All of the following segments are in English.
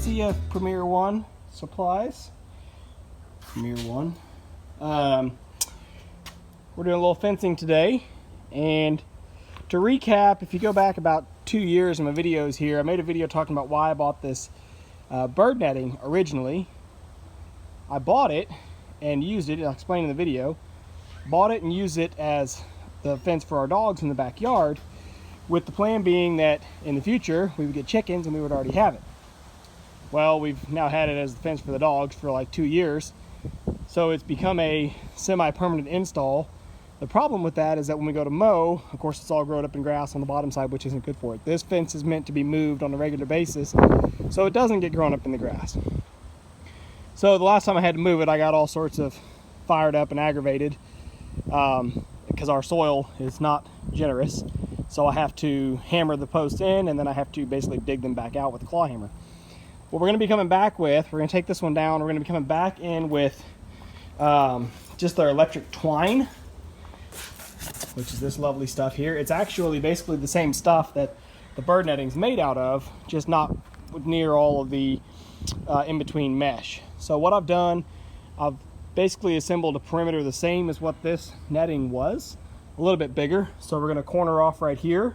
courtesy of Premier One Supplies. Premier One. We're doing a little fencing today, and to recap, if you go back about 2 years in my videos here, I made a video talking about why I bought this bird netting originally. I bought it and used it, I'll explain in the video, bought it and used it as the fence for our dogs in the backyard, with the plan being that in the future we would get chickens and we would already have it. Well, we've now had it as the fence for the dogs for like 2 years, so it's become a semi-permanent install. The problem with that is that when we go to mow, of course it's all grown up in grass on the bottom side, which isn't good for it. This fence is meant to be moved on a regular basis so it doesn't get grown up in the grass. So the last time I had to move it, I got all sorts of fired up and aggravated because our soil is not generous. So I have to hammer the posts in, and then I have to basically dig them back out with a claw hammer. What we're going to be coming back with, we're going to take this one down, we're going to be coming back in with just our electric twine, which is this lovely stuff here. It's actually basically the same stuff that the bird netting's made out of, just not near all of the in-between mesh. So what I've done, I've basically assembled a perimeter the same as what this netting was, a little bit bigger. So we're going to corner off right here.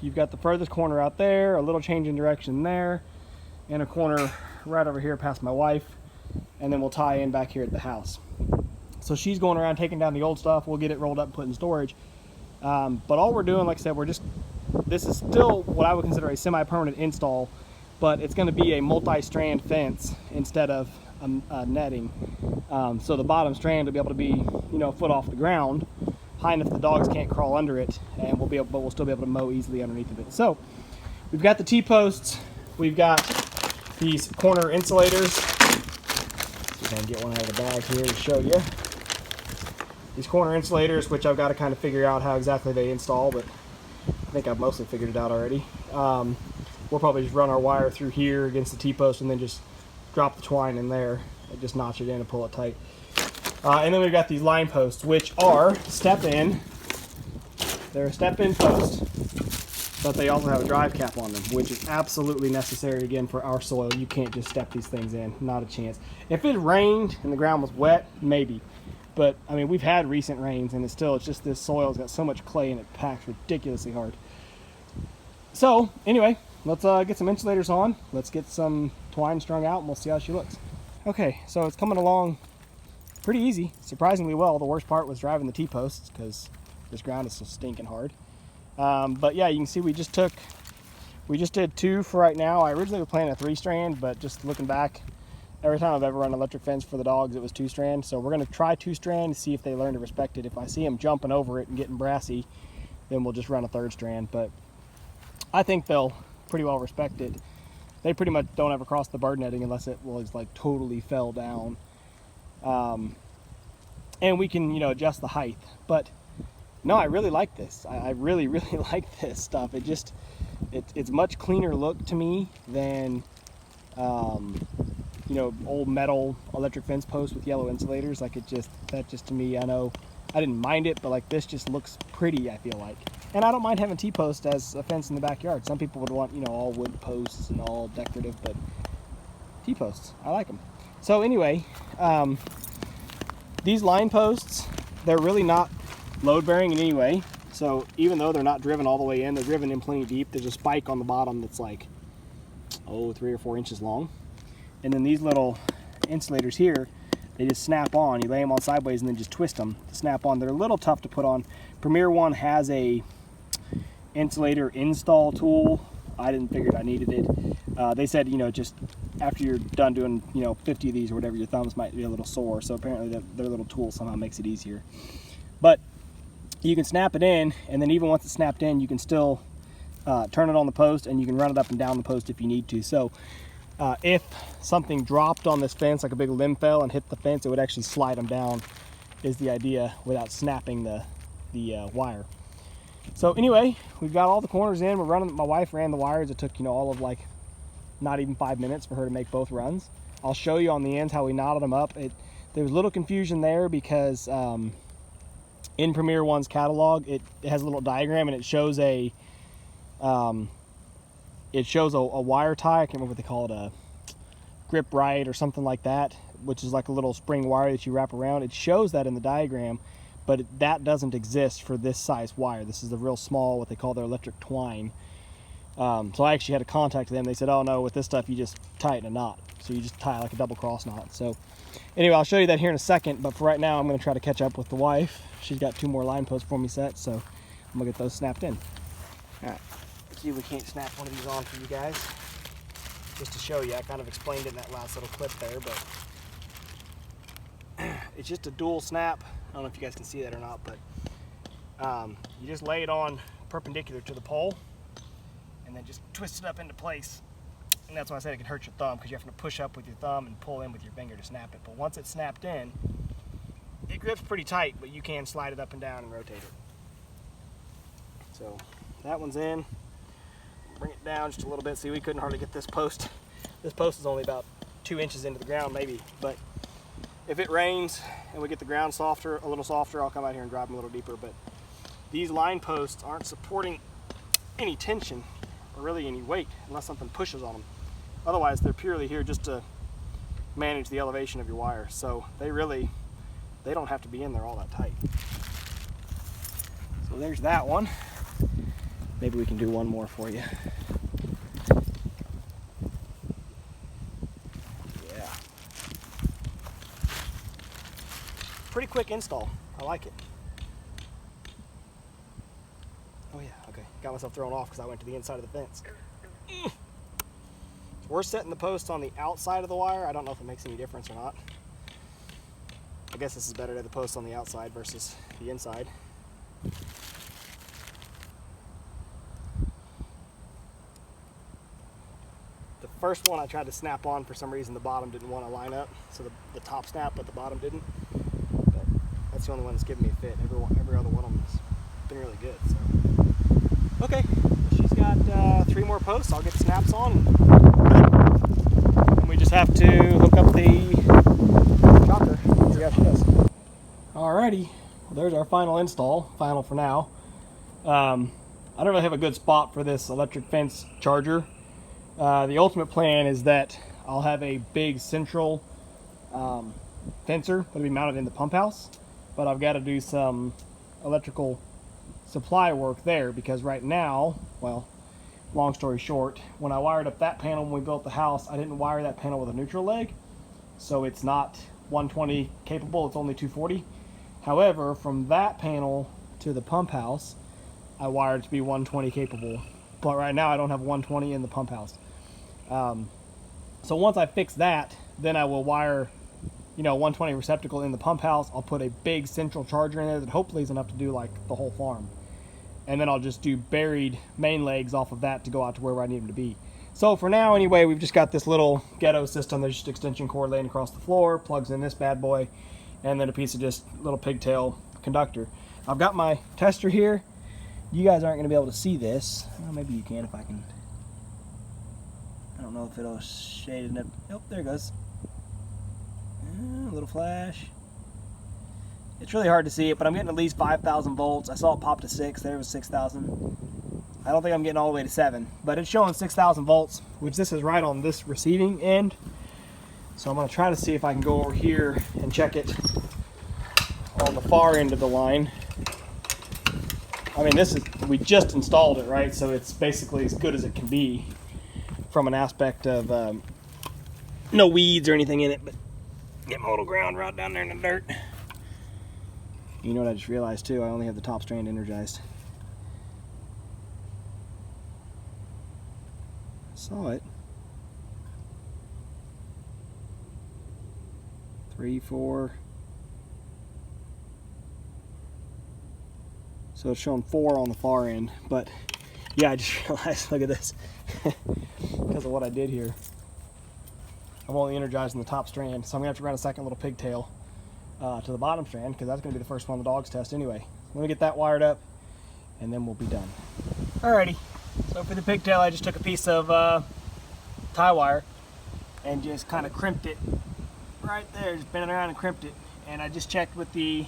You've got the furthest corner out there, a little change in direction there, and a corner right over here past my wife, and then we'll tie in back here at the house. So she's going around taking down the old stuff. We'll get it rolled up and put in storage. But all we're doing, like I said, this is still what I would consider a semi-permanent install, but it's going to be a multi-strand fence instead of netting. So the bottom strand will be able to be, a foot off the ground, high enough the dogs can't crawl under it, and we'll still be able to mow easily underneath of it. So we've got the T-posts, we've got these corner insulators. See if I can get one out of the bag here to show you. These corner insulators, which I've got to kind of figure out how exactly they install, but I think I've mostly figured it out already. We'll probably just run our wire through here against the T-post and then just drop the twine in there and just notch it in and pull it tight. And then we've got these line posts, which are step-in. They're a step-in post, but they also have a drive cap on them, which is absolutely necessary, again, for our soil. You can't just step these things in, not a chance. If it rained and the ground was wet, maybe. But, I mean, we've had recent rains, and it's just this soil's got so much clay and it packs ridiculously hard. So, anyway, let's get some insulators on. Let's get some twine strung out, and we'll see how she looks. Okay, so it's coming along pretty easy, surprisingly well. The worst part was driving the T-posts because this ground is so stinking hard. But yeah, you can see we just did 2 for right now. I originally was planning a 3-strand, but just looking back, every time I've ever run electric fence for the dogs, it was 2-strand. So we're going to try 2-strand to see if they learn to respect it. If I see them jumping over it and getting brassy, then we'll just run a 3rd strand. But I think they'll pretty well respect it. They pretty much don't ever cross the bird netting unless it was like totally fell down. And we can, adjust the height. But no, I really like this. I really, really like this stuff. It's much cleaner look to me than, old metal electric fence posts with yellow insulators. Like that just to me, I know I didn't mind it, but like this just looks pretty, I feel like. And I don't mind having T-posts as a fence in the backyard. Some people would want, all wood posts and all decorative, but T-posts, I like them. So anyway, these line posts, they're really not load bearing in any way. So even though they're not driven all the way in, they're driven in plenty deep. There's a spike on the bottom that's like, 3 or 4 inches long. And then these little insulators here, they just snap on. You lay them on sideways and then just twist them to snap on. They're a little tough to put on. Premier One has a insulator install tool. I didn't figure I needed it. They said, just after you're done doing, 50 of these or whatever, your thumbs might be a little sore. So apparently their little tool somehow makes it easier. But you can snap it in, and then even once it's snapped in, you can still turn it on the post, and you can run it up and down the post if you need to. So if something dropped on this fence, like a big limb fell and hit the fence, it would actually slide them down, is the idea, without snapping the wire. So anyway, we've got all the corners in. We're running. My wife ran the wires. It took, all of like not even 5 minutes for her to make both runs. I'll show you on the ends how we knotted them up. There was a little confusion there because in Premier One's catalog, it has a little diagram and it shows a it shows a wire tie. I can't remember what they call it, a grip right or something like that, which is like a little spring wire that you wrap around. It shows that in the diagram, but that doesn't exist for this size wire. This is the real small, what they call their electric twine. So I actually had to contact them. They said, oh no, with this stuff you just tie it in a knot. So you just tie it like a double cross knot. So anyway, I'll show you that here in a second, but for right now I'm going to try to catch up with the wife. She's got 2 more line posts for me set, so I'm going to get those snapped in. Alright, let's see if we can't snap one of these on for you guys. Just to show you, I kind of explained it in that last little clip there, but it's just a dual snap. I don't know if you guys can see that or not, but you just lay it on perpendicular to the pole and then just twist it up into place. And that's why I said it can hurt your thumb, because you have to push up with your thumb and pull in with your finger to snap it. But once it's snapped in, it grips pretty tight, but you can slide it up and down and rotate it. So that one's in. Bring it down just a little bit. See, we couldn't hardly get this post. This post is only about 2 inches into the ground maybe, but if it rains and we get the ground softer, a little softer, I'll come out here and drive them a little deeper. But these line posts aren't supporting any tension or really any weight unless something pushes on them. Otherwise, they're purely here just to manage the elevation of your wire. So they don't have to be in there all that tight. So there's that one. Maybe we can do one more for you. Yeah. Pretty quick install. I like it. Oh yeah, okay. Got myself thrown off because I went to the inside of the fence. So we're setting the post on the outside of the wire. I don't know if it makes any difference or not. I guess this is better to have the post on the outside versus the inside. The first one I tried to snap on, for some reason the bottom didn't want to line up, so the top snapped but the bottom didn't. But that's the only one that's giving me a fit. Every other one of them has been really good. So okay, she's got 3 more posts. I'll get the snaps on, and we just have to hook up the shocker. See how she does. Alrighty, well, there's our final install. Final for now. I don't really have a good spot for this electric fence charger. The ultimate plan is that I'll have a big central fencer that'll be mounted in the pump house, but I've got to do some electrical supply work there, because right now, well, long story short, when I wired up that panel when we built the house, I didn't wire that panel with a neutral leg, so it's not 120 capable, it's only 240. However, from that panel to the pump house, I wired it to be 120 capable, but right now I don't have 120 in the pump house. So once I fix that, then I will wire, 120 receptacle in the pump house. I'll put a big central charger in there that hopefully is enough to do like the whole farm. And then I'll just do buried main legs off of that to go out to where I need them to be. So for now anyway, we've just got this little ghetto system. There's just extension cord laying across the floor, plugs in this bad boy, and then a piece of just little pigtail conductor. I've got my tester here. You guys aren't going to be able to see this. Well, maybe you can if I can. I don't know if it'll shade it. Oh, there it goes. A little flash. It's really hard to see it, but I'm getting at least 5,000 volts. I saw it pop to 6. There was 6,000. I don't think I'm getting all the way to 7, but it's showing 6,000 volts, which this is right on this receiving end. So I'm going to try to see if I can go over here and check it on the far end of the line. I mean, we just installed it, right? So it's basically as good as it can be from an aspect of no weeds or anything in it, but get my little ground rod down there in the dirt. You know what I just realized too? I only have the top strand energized. Saw it. 3, 4. So it's showing 4 on the far end, but yeah, I just realized, look at this, because of what I did here. I'm only energizing the top strand, so I'm gonna have to run a second little pigtail to the bottom strand, because that's gonna be the first one the dogs test anyway. Let me get that wired up, and then we'll be done. Alrighty, so for the pigtail, I just took a piece of tie wire and just kind of crimped it right there, just bent it around and crimped it. And I just checked with the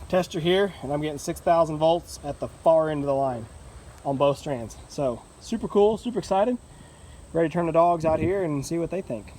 tester here, and I'm getting 6,000 volts at the far end of the line. on both strands. So super cool, super excited. Ready to turn the dogs out here and see what they think.